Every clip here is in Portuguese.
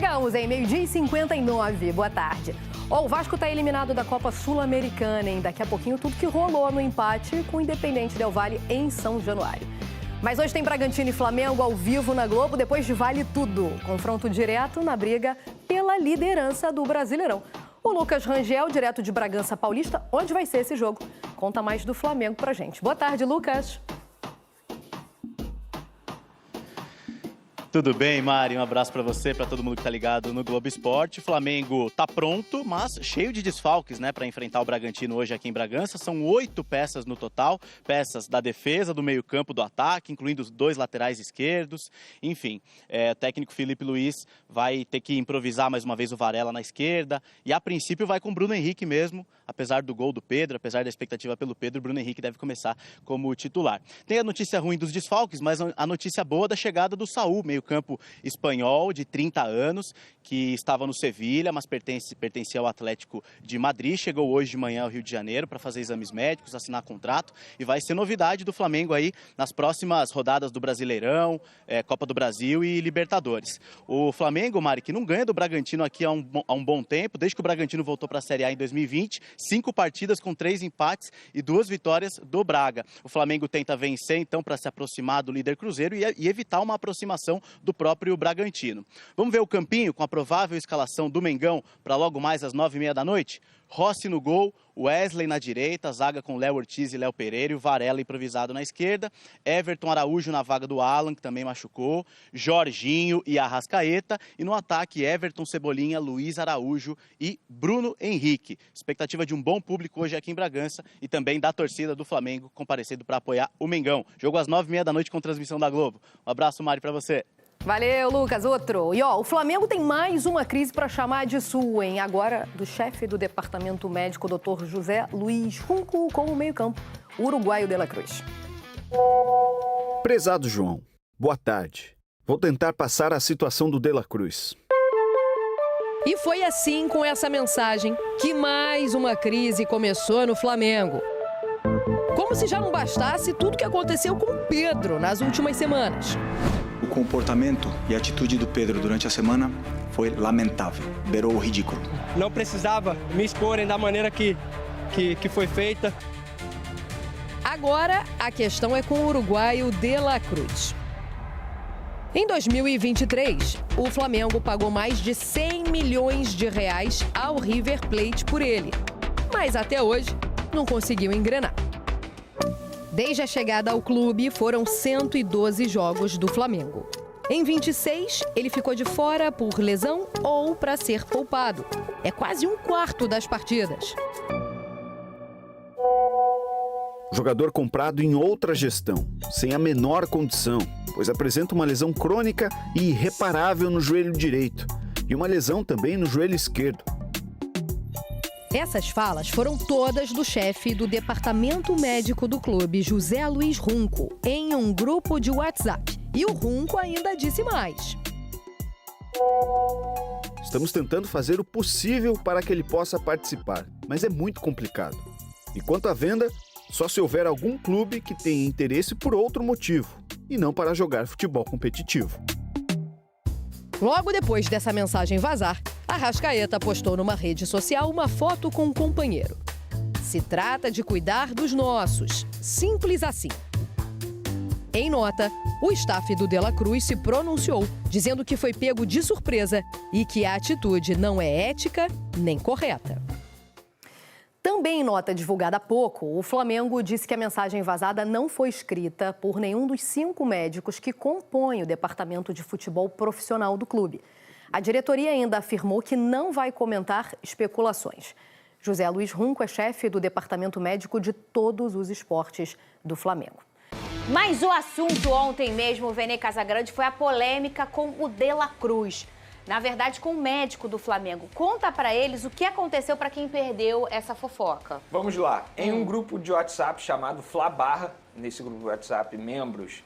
Chegamos em 12h59. Boa tarde. O Vasco está eliminado da Copa Sul-Americana, hein? Daqui a pouquinho tudo que rolou no empate com o Independente Del Valle em São Januário. Mas hoje tem Bragantino e Flamengo ao vivo na Globo, depois de Vale Tudo. Confronto direto na briga pela liderança do Brasileirão. O Lucas Rangel, direto de Bragança Paulista, onde vai ser esse jogo? Conta mais do Flamengo pra gente. Boa tarde, Lucas. Tudo bem, Mari? Um abraço para você, para todo mundo que está ligado no Globo Esporte. O Flamengo está pronto, mas cheio de desfalques, né, para enfrentar o Bragantino hoje aqui em Bragança. São 8 peças no total, peças da defesa, do meio-campo, do ataque, incluindo os 2 laterais esquerdos. Enfim, o técnico Felipe Luiz vai ter que improvisar mais uma vez o Varela na esquerda e a princípio vai com o Bruno Henrique mesmo, apesar do gol do Pedro, apesar da expectativa pelo Pedro, o Bruno Henrique deve começar como titular. Tem a notícia ruim dos desfalques, mas a notícia boa da chegada do Saúl, meio-campo espanhol de 30 anos, que estava no Sevilha, mas pertencia ao Atlético de Madrid. Chegou hoje de manhã ao Rio de Janeiro para fazer exames médicos, assinar contrato e vai ser novidade do Flamengo aí nas próximas rodadas do Brasileirão, Copa do Brasil e Libertadores. O Flamengo, Mari, que não ganha do Bragantino aqui há um bom tempo, desde que o Bragantino voltou para a Série A em 2020, 5 partidas com 3 empates e 2 vitórias do Braga. O Flamengo tenta vencer então para se aproximar do líder Cruzeiro e evitar uma aproximação do próprio Bragantino. Vamos ver o campinho com a provável escalação do Mengão para logo mais às 9h30 da noite? Rossi no gol, Wesley na direita, zaga com Léo Ortiz e Léo Pereira, e o Varela improvisado na esquerda, Everton Araújo na vaga do Alan, que também machucou, Jorginho e Arrascaeta, e no ataque Everton, Cebolinha, Luiz Araújo e Bruno Henrique. Expectativa de um bom público hoje aqui em Bragança e também da torcida do Flamengo comparecendo para apoiar o Mengão. Jogo às 9h30 da noite com transmissão da Globo. Um abraço, Mari, para você. Valeu, Lucas. Outro. E o Flamengo tem mais uma crise para chamar de sua, hein? Agora, do chefe do departamento médico, Dr. José Luiz Junco, com o meio-campo, uruguaio de la Cruz. Prezado João, boa tarde. Vou tentar passar a situação do de la Cruz. E foi assim, com essa mensagem, que mais uma crise começou no Flamengo. Como se já não bastasse tudo que aconteceu com o Pedro nas últimas semanas. O comportamento e a atitude do Pedro durante a semana foi lamentável, beirou o ridículo. Não precisava me exporem da maneira que foi feita. Agora, a questão é com o uruguaio de la Cruz. Em 2023, o Flamengo pagou mais de 100 milhões de reais ao River Plate por ele. Mas até hoje, não conseguiu engrenar. Desde a chegada ao clube, foram 112 jogos do Flamengo. Em 26, ele ficou de fora por lesão ou para ser poupado. É quase um quarto das partidas. Jogador comprado em outra gestão, sem a menor condição, pois apresenta uma lesão crônica e irreparável no joelho direito e uma lesão também no joelho esquerdo. Essas falas foram todas do chefe do departamento médico do clube, José Luiz Junco, em um grupo de WhatsApp. E o Junco ainda disse mais. Estamos tentando fazer o possível para que ele possa participar, mas é muito complicado. E quanto à venda, só se houver algum clube que tenha interesse por outro motivo, e não para jogar futebol competitivo. Logo depois dessa mensagem vazar, Arrascaeta postou numa rede social uma foto com um companheiro. Se trata de cuidar dos nossos. Simples assim. Em nota, o staff do de la Cruz se pronunciou, dizendo que foi pego de surpresa e que a atitude não é ética nem correta. Também em nota divulgada há pouco, o Flamengo disse que a mensagem vazada não foi escrita por nenhum dos 5 médicos que compõem o departamento de futebol profissional do clube. A diretoria ainda afirmou que não vai comentar especulações. José Luiz Junco é chefe do departamento médico de todos os esportes do Flamengo. Mas o assunto ontem mesmo, o Vene Casagrande, foi a polêmica com o de la Cruz. Na verdade, com o médico do Flamengo. Conta pra eles o que aconteceu pra quem perdeu essa fofoca. Vamos lá. Em um grupo de WhatsApp chamado Fla Barra, nesse grupo de WhatsApp, membros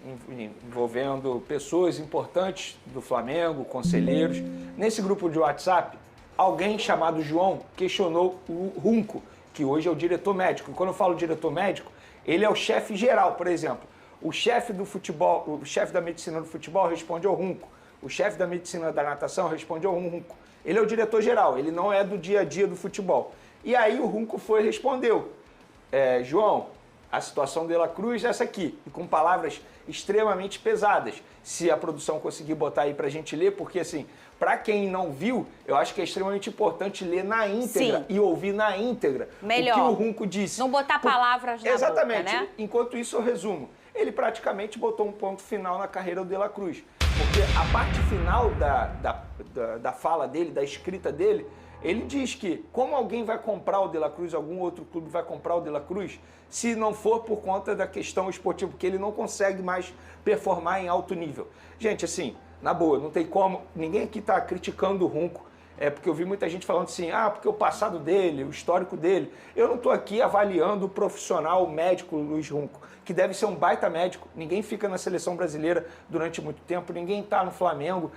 envolvendo pessoas importantes do Flamengo, conselheiros. Nesse grupo de WhatsApp, alguém chamado João questionou o Junco, que hoje é o diretor médico. E quando eu falo diretor médico, ele é o chefe geral, por exemplo. O chefe do futebol, o chefe da medicina do futebol responde ao Junco. o chefe da medicina da natação responde ao Runco. Ele é o diretor-geral, ele não é do dia a dia do futebol. E aí o Runco foi e respondeu, João, a situação do De La Cruz é essa aqui, e com palavras extremamente pesadas. Se a produção conseguir botar aí pra gente ler, porque assim, pra quem não viu, eu acho que é extremamente importante ler na íntegra e ouvir na íntegra melhor. O que o Runco disse. Não botar palavras na Exatamente. boca, né? Enquanto isso, eu resumo. Ele praticamente botou um ponto final na carreira do De La Cruz. Porque a parte final da fala dele, da escrita dele, ele diz que como alguém vai comprar o De La Cruz, algum outro clube vai comprar o De La Cruz, se não for por conta da questão esportiva, porque ele não consegue mais performar em alto nível. Gente, assim, na boa, não tem como, ninguém aqui está criticando o Runco, porque eu vi muita gente falando assim, porque o passado dele, o histórico dele. Eu não estou aqui avaliando o profissional, o médico Luiz Runco, que deve ser um baita médico. Ninguém fica na seleção brasileira durante muito tempo, ninguém está no Flamengo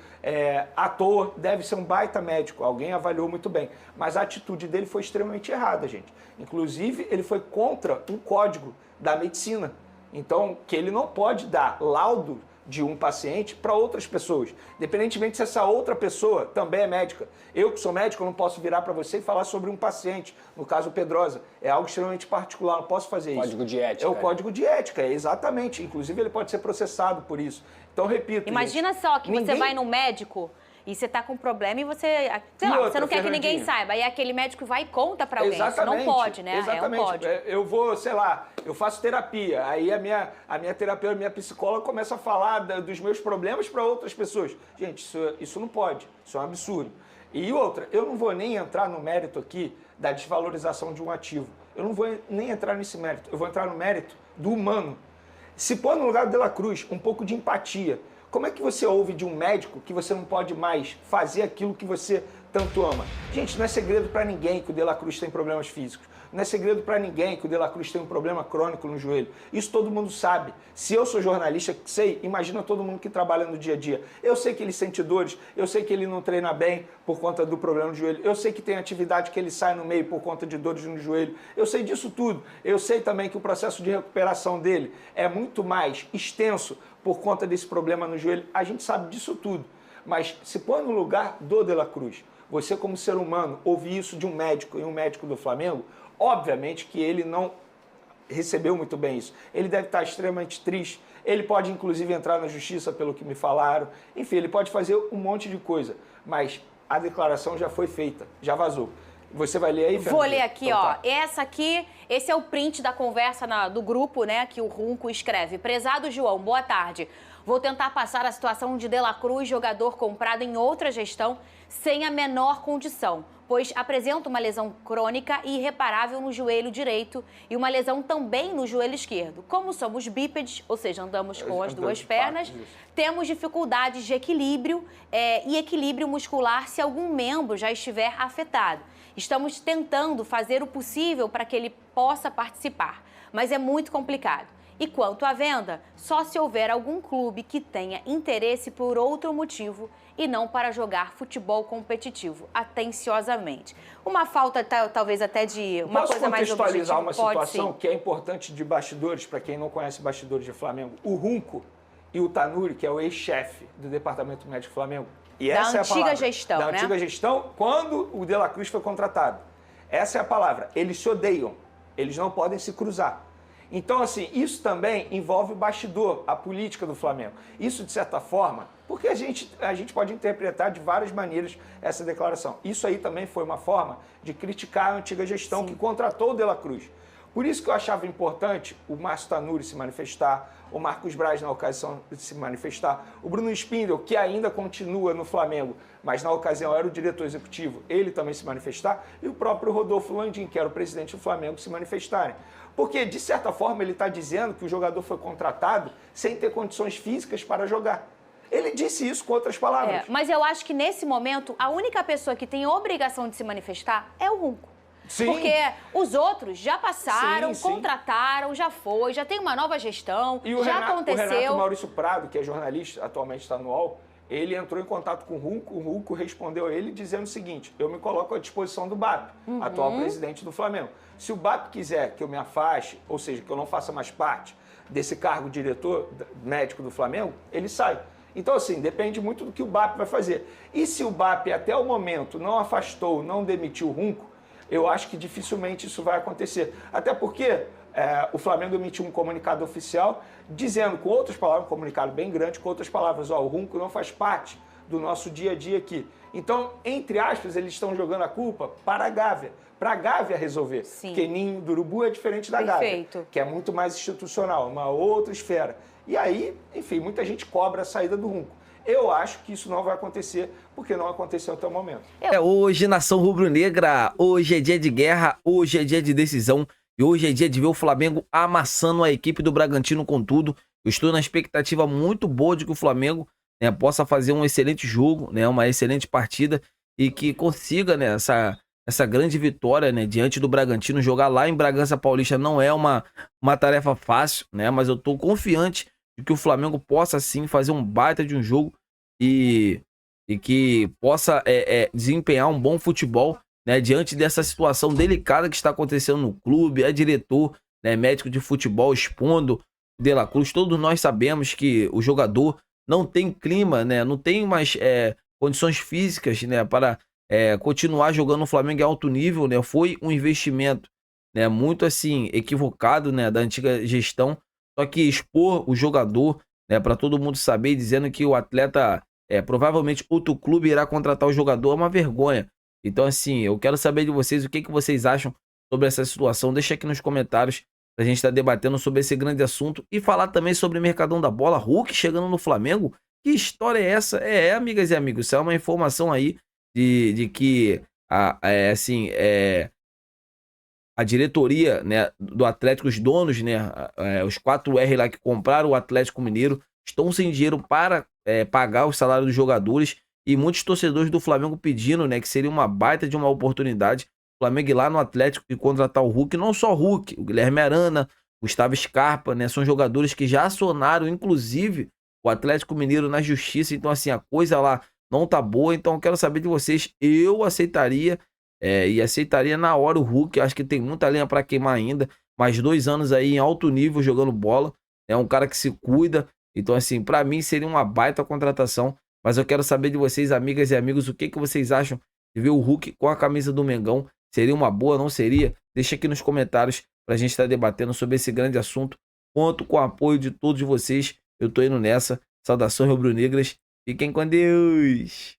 à toa, deve ser um baita médico. Alguém avaliou muito bem. Mas a atitude dele foi extremamente errada, gente. Inclusive, ele foi contra um código da medicina. Então, que ele não pode dar laudo de um paciente para outras pessoas, independentemente se essa outra pessoa também é médica. Eu que sou médico, eu não posso virar para você e falar sobre um paciente, no caso o Pedrosa. É algo extremamente particular, não posso fazer isso. Código de ética. É o código de ética, exatamente. Inclusive ele pode ser processado por isso. Então, repito, imagina gente, só que você vai no médico e você tá com um problema e você, sei lá, você não quer que ninguém saiba. Aí aquele médico vai e conta pra alguém. Exatamente, isso não pode, né? Exatamente. É um código. Eu vou, sei lá, eu faço terapia. Aí a minha terapeuta, a minha psicóloga começa a falar dos meus problemas para outras pessoas. Gente, isso não pode. Isso é um absurdo. E outra, eu não vou nem entrar no mérito aqui da desvalorização de um ativo. Eu não vou nem entrar nesse mérito. Eu vou entrar no mérito do humano. Se pôr no lugar do De La Cruz, um pouco de empatia. Como é que você ouve de um médico que você não pode mais fazer aquilo que você tanto ama? Gente, não é segredo para ninguém que o De La Cruz tem problemas físicos. Não é segredo para ninguém que o De La Cruz tem um problema crônico no joelho. Isso todo mundo sabe. Se eu sou jornalista, sei, imagina todo mundo que trabalha no dia a dia. Eu sei que ele sente dores, eu sei que ele não treina bem por conta do problema no joelho, eu sei que tem atividade que ele sai no meio por conta de dores no joelho. Eu sei disso tudo. Eu sei também que o processo de recuperação dele é muito mais extenso por conta desse problema no joelho. A gente sabe disso tudo. Mas se põe no lugar do De La Cruz, você como ser humano ouvir isso de um médico e um médico do Flamengo, obviamente que ele não recebeu muito bem isso. Ele deve estar extremamente triste. Ele pode, inclusive, entrar na justiça, pelo que me falaram. Enfim, ele pode fazer um monte de coisa. Mas a declaração já foi feita, já vazou. Você vai ler aí, Fernanda? Vou ler aqui, então, ó. tá. Esse é o print da conversa do grupo, né, que o Runco escreve. Prezado João, boa tarde. Vou tentar passar a situação de De La Cruz, jogador comprado em outra gestão, sem a menor condição, pois apresenta uma lesão crônica e irreparável no joelho direito e uma lesão também no joelho esquerdo. Como somos bípedes, ou seja, andamos com as duas pernas, temos dificuldades de equilíbrio e equilíbrio muscular se algum membro já estiver afetado. Estamos tentando fazer o possível para que ele possa participar, mas é muito complicado. E quanto à venda, só se houver algum clube que tenha interesse por outro motivo e não para jogar futebol competitivo, atenciosamente. Uma falta, talvez, até de uma coisa mais objetiva. Posso contextualizar uma situação sim. que é importante de bastidores, para quem não conhece bastidores de Flamengo? O Runco e o Tanuri, que é o ex-chefe do Departamento Médico do Flamengo, e essa é a palavra. Gestão, da né? antiga gestão, quando o De La Cruz foi contratado. Essa é a palavra. Eles se odeiam. Eles não podem se cruzar. Então, assim, isso também envolve o bastidor, a política do Flamengo. Isso, de certa forma, porque a gente pode interpretar de várias maneiras essa declaração. Isso aí também foi uma forma de criticar a antiga gestão que contratou o De La Cruz. Por isso que eu achava importante o Márcio Tanuri se manifestar, o Marcos Braz, na ocasião, se manifestar, o Bruno Spindel, que ainda continua no Flamengo, mas na ocasião era o diretor executivo, ele também se manifestar, e o próprio Rodolfo Landim, que era o presidente do Flamengo, se manifestarem. Porque, de certa forma, ele está dizendo que o jogador foi contratado sem ter condições físicas para jogar. Ele disse isso com outras palavras. Mas eu acho que, nesse momento, a única pessoa que tem obrigação de se manifestar é o Runco. Sim. Porque os outros já passaram, Sim. contrataram, já foi, já tem uma nova gestão, E o já Renato, aconteceu. O Renato Maurício Prado, que é jornalista, atualmente está no UOL, ele entrou em contato com o Runco respondeu a ele dizendo o seguinte: eu me coloco à disposição do BAP, atual presidente do Flamengo. Se o BAP quiser que eu me afaste, ou seja, que eu não faça mais parte desse cargo diretor médico do Flamengo, ele sai. Então, assim, depende muito do que o BAP vai fazer. E se o BAP, até o momento, não afastou, não demitiu o Runco, eu acho que dificilmente isso vai acontecer. Até porque o Flamengo emitiu um comunicado oficial dizendo, com outras palavras, um comunicado bem grande, com outras palavras, o Runco não faz parte do nosso dia a dia aqui. Então, entre aspas, eles estão jogando a culpa para a Gávea resolver. Sim. Porque Ninho do Urubu é diferente da Gávea, que é muito mais institucional, uma outra esfera. E aí, enfim, muita gente cobra a saída do Runco. Eu acho que isso não vai acontecer, porque não aconteceu até o momento. Hoje, nação rubro-negra, hoje é dia de guerra, hoje é dia de decisão e hoje é dia de ver o Flamengo amassando a equipe do Bragantino com tudo. Eu estou na expectativa muito boa de que o Flamengo, né, possa fazer um excelente jogo, né, uma excelente partida e que consiga, né, essa grande vitória, né, diante do Bragantino. Jogar lá em Bragança Paulista não é uma tarefa fácil, né, mas eu estou confiante de que o Flamengo possa sim fazer um baita de um jogo e que possa desempenhar um bom futebol, né, diante dessa situação delicada que está acontecendo no clube. É diretor, né, médico de futebol expondo De La Cruz. Todos nós sabemos que o jogador não tem clima, né, não tem mais condições físicas, né, para continuar jogando no Flamengo em alto nível, né. Foi um investimento, né, muito assim equivocado, né, da antiga gestão. Só que expor o jogador, né, para todo mundo saber, dizendo que o atleta, provavelmente outro clube irá contratar o jogador, é uma vergonha. Então, assim, eu quero saber de vocês o que vocês acham sobre essa situação. Deixa aqui nos comentários pra gente estar debatendo sobre esse grande assunto e falar também sobre o Mercadão da Bola. Hulk chegando no Flamengo. Que história é essa? Amigas e amigos, isso é uma informação aí de que a diretoria, né, do Atlético, os donos, né, os 4R lá que compraram o Atlético Mineiro, estão sem dinheiro para pagar o salário dos jogadores, e muitos torcedores do Flamengo pedindo, né, que seria uma baita de uma oportunidade o Flamengo ir lá no Atlético e contratar o Hulk. Não só o Hulk, o Guilherme Arana, Gustavo Scarpa, né, são jogadores que já acionaram, inclusive, o Atlético Mineiro na justiça. Então, assim, a coisa lá não tá boa. Então, eu quero saber de vocês. Eu aceitaria, e aceitaria na hora o Hulk. Acho que tem muita lenha para queimar ainda. Mais 2 anos aí em alto nível jogando bola. É um cara que se cuida. Então, assim, para mim seria uma baita contratação. Mas eu quero saber de vocês, amigas e amigos, o que vocês acham de ver o Hulk com a camisa do Mengão. Seria uma boa, não seria? Deixa aqui nos comentários pra gente estar debatendo sobre esse grande assunto. Conto com o apoio de todos vocês. Eu tô indo nessa. Saudações rubro-negras. Fiquem com Deus.